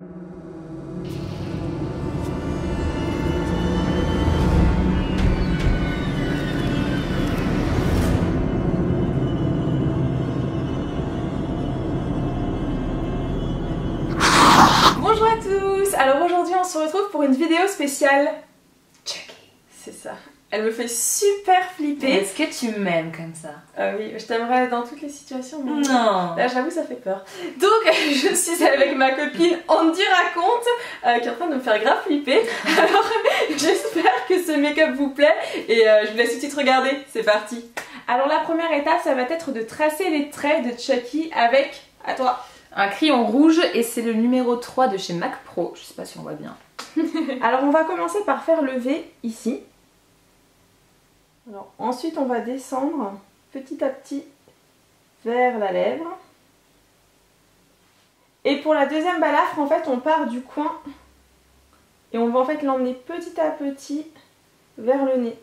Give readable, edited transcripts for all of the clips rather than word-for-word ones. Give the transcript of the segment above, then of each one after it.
Bonjour à tous. Alors aujourd'hui on se retrouve pour une vidéo spéciale Chucky. C'est ça. Elle me fait super flipper. Est-ce que tu m'aimes comme ça? Oui, je t'aimerais dans toutes les situations. Mais non. Là j'avoue ça fait peur. Donc je suis avec ma copine Andy Raconte qui est en train de me faire grave flipper. Alors j'espère que ce make-up vous plaît et je vous laisse tout de suite regarder. C'est parti. Alors la première étape ça va être de tracer les traits de Chucky avec, à toi, un crayon rouge et c'est le numéro 3 de chez Mac Pro. Je sais pas si on voit bien. Alors on va commencer par faire le V ici. Alors, ensuite on va descendre petit à petit vers la lèvre. Et pour la deuxième balafre en fait on part du coin et on va en fait l'emmener petit à petit vers le nez.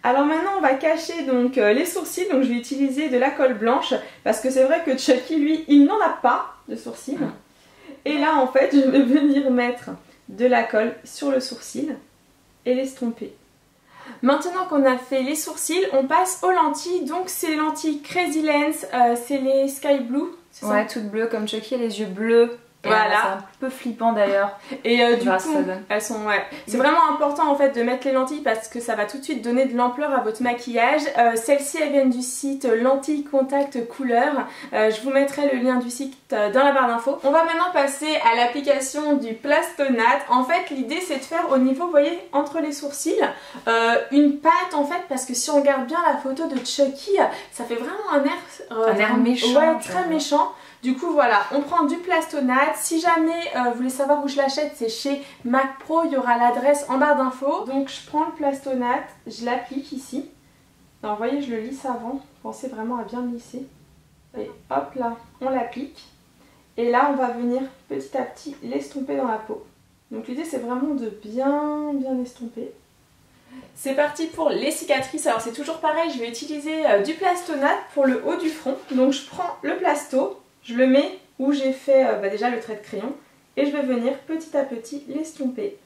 Alors maintenant on va cacher donc les sourcils, donc je vais utiliser de la colle blanche parce que c'est vrai que Chucky lui il n'en a pas de sourcils. Et là en fait je vais venir mettre de la colle sur le sourcil et l'estomper. Maintenant qu'on a fait les sourcils, on passe aux lentilles. Donc c'est les lentilles Crazy Lens, c'est les Sky Blue, c'est ça? Ouais, toutes bleues comme Chucky, les yeux bleus. Voilà. C'est un peu flippant d'ailleurs. Et du coup, elles sont, ouais. C'est vraiment important en fait de mettre les lentilles parce que ça va tout de suite donner de l'ampleur à votre maquillage. Celles-ci elles viennent du site Lentilles Contact Couleur. Je vous mettrai le lien du site dans la barre d'infos. On va maintenant passer à l'application du Plastonate. En fait l'idée c'est de faire au niveau, vous voyez, entre les sourcils, une pâte en fait parce que si on regarde bien la photo de Chucky, ça fait vraiment un air méchant. Ouais, très méchant. Du coup voilà, on prend du Plastonate. Si jamais vous voulez savoir où je l'achète, c'est chez Mac Pro, il y aura l'adresse en barre d'infos. Donc je prends le Plastonate, je l'applique ici. Alors vous voyez, je le lisse avant, pensez vraiment à bien le lisser. Et hop là, on l'applique. Et là on va venir petit à petit l'estomper dans la peau. Donc l'idée c'est vraiment de bien estomper. C'est parti pour les cicatrices. Alors c'est toujours pareil, je vais utiliser du Plastonate pour le haut du front. Donc je prends le plasto. Je le mets où j'ai fait déjà le trait de crayon et je vais venir petit à petit l'estomper.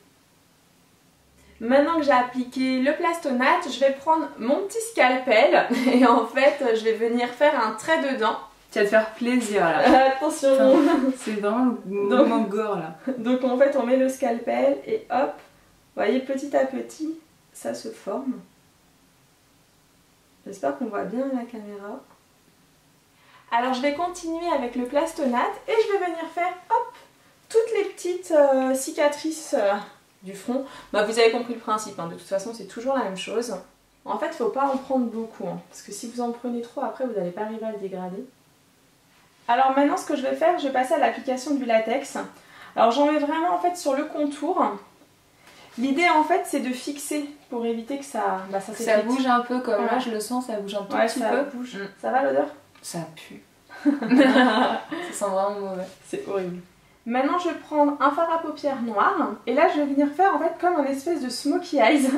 Maintenant que j'ai appliqué le Plastonate, je vais prendre mon petit scalpel et en fait je vais venir faire un trait dedans. Tu vas te faire plaisir là. Attention. C'est vraiment le moment gore là. Donc en fait on met le scalpel et hop, vous voyez petit à petit ça se forme. J'espère qu'on voit bien la caméra. Alors je vais continuer avec le Plastonate et je vais venir faire hop toutes les petites cicatrices du front. Bah, vous avez compris le principe, hein. De toute façon c'est toujours la même chose. En fait il ne faut pas en prendre beaucoup, hein, parce que si vous en prenez trop après vous n'allez pas arriver à le dégrader. Alors maintenant ce que je vais faire, je vais passer à l'application du latex. Alors j'en mets vraiment en fait sur le contour. L'idée en fait c'est de fixer pour éviter que ça ça bouge un peu comme voilà. Là je le sens, ça bouge un tout petit ça peu. Bouge. Ça va l'odeur? Ça pue. Ça sent vraiment mauvais. C'est horrible. Maintenant je vais prendre un fard à paupières noir et là je vais venir faire en fait comme un espèce de smokey eyes.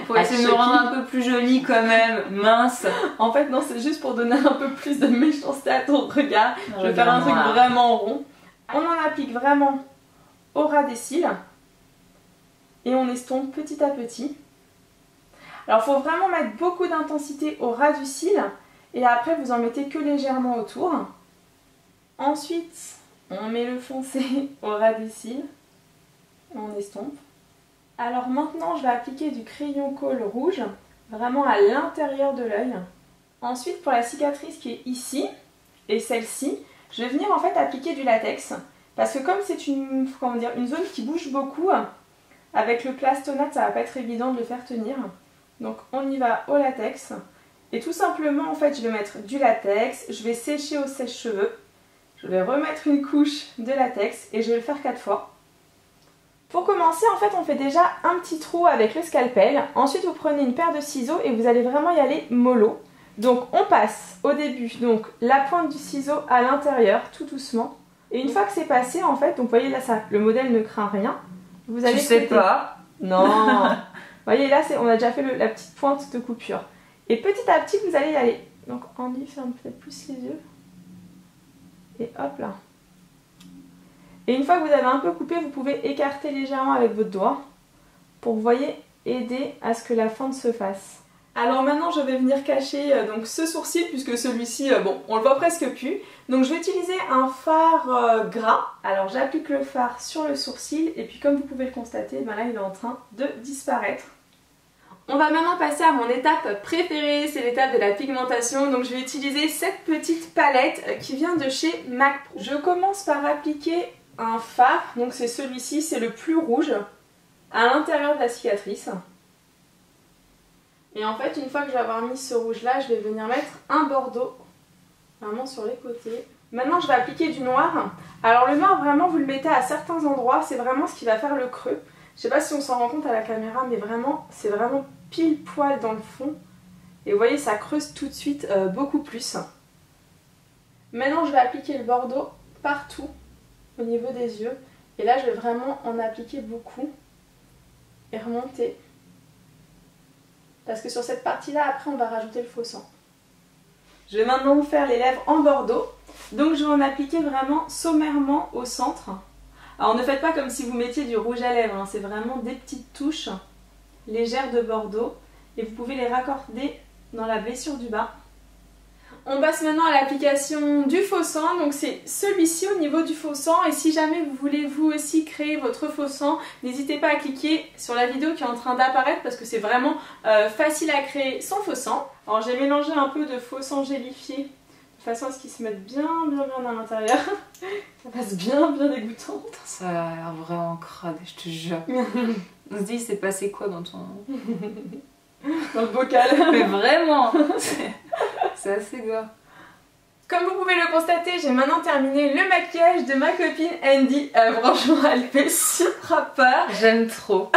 Pour essayer de nous rendre un peu plus jolie quand même, mince. En fait non, c'est juste pour donner un peu plus de méchanceté à ton regard. Je vais faire un truc vraiment rond. On en applique vraiment au ras des cils et on estompe petit à petit. Alors il faut vraiment mettre beaucoup d'intensité au ras du cil. Et après vous en mettez que légèrement autour. Ensuite on met le foncé au ras des cils. On estompe. Alors maintenant je vais appliquer du crayon colle rouge vraiment à l'intérieur de l'œil. Ensuite pour la cicatrice qui est ici et celle-ci, je vais venir en fait appliquer du latex. Parce que comme c'est une zone qui bouge beaucoup, avec le Plastonate ça va pas être évident de le faire tenir. Donc on y va au latex. Et tout simplement en fait je vais mettre du latex, je vais sécher au sèche-cheveux, je vais remettre une couche de latex et je vais le faire 4 fois. Pour commencer en fait on fait déjà un petit trou avec le scalpel, ensuite vous prenez une paire de ciseaux et vous allez vraiment y aller mollo. Donc on passe au début donc la pointe du ciseau à l'intérieur tout doucement. Et une fois que c'est passé en fait, donc vous voyez là ça, le modèle ne craint rien. Vous allez tu sais pas. Non. Vous voyez là on a déjà fait la petite pointe de coupure. Et petit à petit, vous allez y aller. Donc, Andy ferme peut-être plus les yeux. Et hop là. Et une fois que vous avez un peu coupé, vous pouvez écarter légèrement avec votre doigt pour, vous voyez, aider à ce que la fente se fasse. Alors maintenant je vais venir cacher donc ce sourcil puisque celui-ci, bon, on le voit presque plus. Donc je vais utiliser un fard gras. Alors j'applique le fard sur le sourcil et puis comme vous pouvez le constater, ben là il est en train de disparaître. On va maintenant passer à mon étape préférée, c'est l'étape de la pigmentation. Donc je vais utiliser cette petite palette qui vient de chez MAC Pro. Je commence par appliquer un fard, donc c'est celui-ci, c'est le plus rouge, à l'intérieur de la cicatrice. Et en fait, une fois que je vais avoir mis ce rouge là, je vais venir mettre un bordeaux vraiment sur les côtés. Maintenant je vais appliquer du noir. Alors le noir vraiment vous le mettez à certains endroits, c'est vraiment ce qui va faire le creux. Je sais pas si on s'en rend compte à la caméra, mais vraiment c'est vraiment pile poil dans le fond. Et vous voyez ça creuse tout de suite beaucoup plus. Maintenant je vais appliquer le bordeaux partout au niveau des yeux. Et là je vais vraiment en appliquer beaucoup et remonter. Parce que sur cette partie-là, après, on va rajouter le faux sang. Je vais maintenant vous faire les lèvres en bordeaux. Donc je vais en appliquer vraiment sommairement au centre. Alors ne faites pas comme si vous mettiez du rouge à lèvres, hein. C'est vraiment des petites touches légères de bordeaux. Et vous pouvez les raccorder dans la blessure du bas. On passe maintenant à l'application du faux sang, donc c'est celui-ci au niveau du faux sang. Et si jamais vous voulez vous aussi créer votre faux sang, n'hésitez pas à cliquer sur la vidéo qui est en train d'apparaître parce que c'est vraiment facile à créer son faux sang. Alors j'ai mélangé un peu de faux sang gélifié de façon à ce qu'il se mette bien à l'intérieur. Ça passe bien dégoûtant. Ça a l'air vraiment crade, je te jure. On se dit, c'est passé quoi dans ton... dans le bocal. Mais vraiment, c'est assez gore. Comme vous pouvez le constater, j'ai maintenant terminé le maquillage de ma copine Andy. Franchement, elle fait super peur. J'aime trop.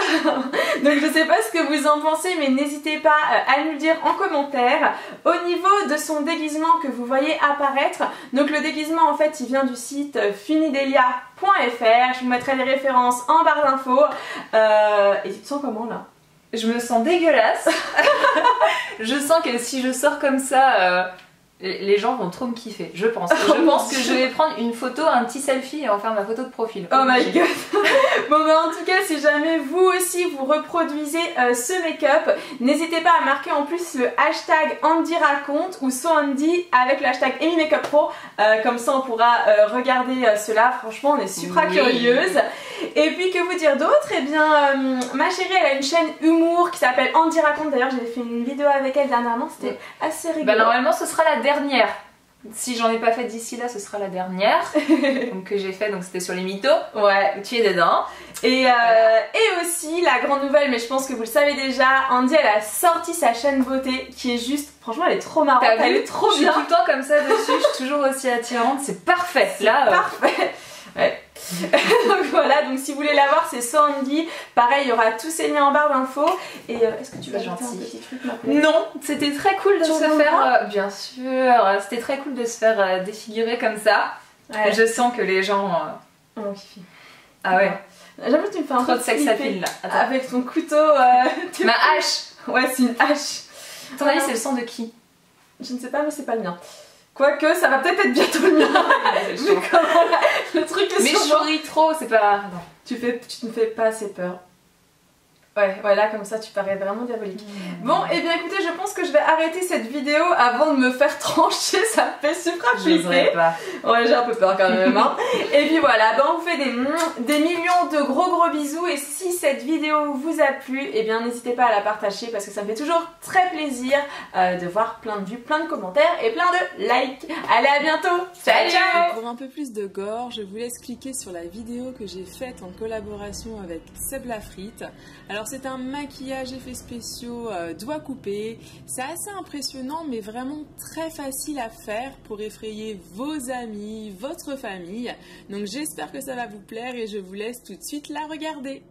Donc je sais pas ce que vous en pensez, mais n'hésitez pas à nous le dire en commentaire. Au niveau de son déguisement que vous voyez apparaître, donc le déguisement en fait il vient du site finidelia.fr. Je vous mettrai les références en barre d'infos. Et tu te sens comment là ? Je me sens dégueulasse. Je sens que si je sors comme ça, les gens vont trop me kiffer, je pense. Je pense que je vais prendre une photo, un petit selfie et en faire ma photo de profil. Oh my god. Bon bah en tout cas, si jamais vous aussi vous reproduisez ce make-up, n'hésitez pas à marquer en plus le hashtag Andy raconte ou SoAndy avec le hashtag AmyMakeupPro. Comme ça on pourra regarder cela. Franchement on est super curieuse. Et puis que vous dire d'autre? Eh bien ma chérie elle a une chaîne humour qui s'appelle Andy raconte. D'ailleurs j'ai fait une vidéo avec elle dernièrement, c'était assez rigolo. Bah normalement ce sera la dernière. Si j'en ai pas fait d'ici là, ce sera la dernière donc, que j'ai fait, donc c'était sur les mythos. Ouais, tu es dedans. Et aussi la grande nouvelle, mais je pense que vous le savez déjà, Andy elle a sorti sa chaîne beauté qui est juste, franchement elle est trop marrante, elle est trop bien. Je suis tout le temps comme ça dessus, je suis toujours aussi attirante, c'est parfait. Là, parfait. Ouais. Donc voilà, donc si vous voulez la voir c'est SoAndy. Pareil il y aura tous ces liens en barre d'infos. Et est-ce que tu vas ajouter un petit truc maintenant? Non, c'était très cool de se faire, bien sûr, c'était très cool de se faire défigurer comme ça. Ouais. Je sens que les gens ont kiffé. Ah ouais. J'avoue tu me fais un trop peu de sex appeal là. Attends. Avec ton couteau. Ma hache. Ouais c'est une hache. Ton avis c'est le sang de qui? Je ne sais pas mais c'est pas le mien. Quoique, ça va peut-être être bientôt le mien. Mais comment là, le truc est mais sur je souris trop, c'est pas... Non. Tu ne fais pas assez peur. Ouais, là comme ça tu parais vraiment diabolique. Bon, et bien écoutez, je pense que je vais arrêter cette vidéo avant de me faire trancher, ça me fait super flipper. Ouais, j'ai un peu peur quand même. Hein. Et puis voilà, on vous fait des millions de gros bisous. Et si cette vidéo vous a plu, et bien n'hésitez pas à la partager parce que ça me fait toujours très plaisir de voir plein de vues, plein de commentaires et plein de likes. Allez, à bientôt. Ciao, ciao. Pour un peu plus de gore, je vous laisse cliquer sur la vidéo que j'ai faite en collaboration avec Seb Lafrite. Alors c'est un maquillage effets spéciaux doigts coupés, c'est assez impressionnant mais vraiment très facile à faire pour effrayer vos amis, votre famille. Donc j'espère que ça va vous plaire et je vous laisse tout de suite la regarder.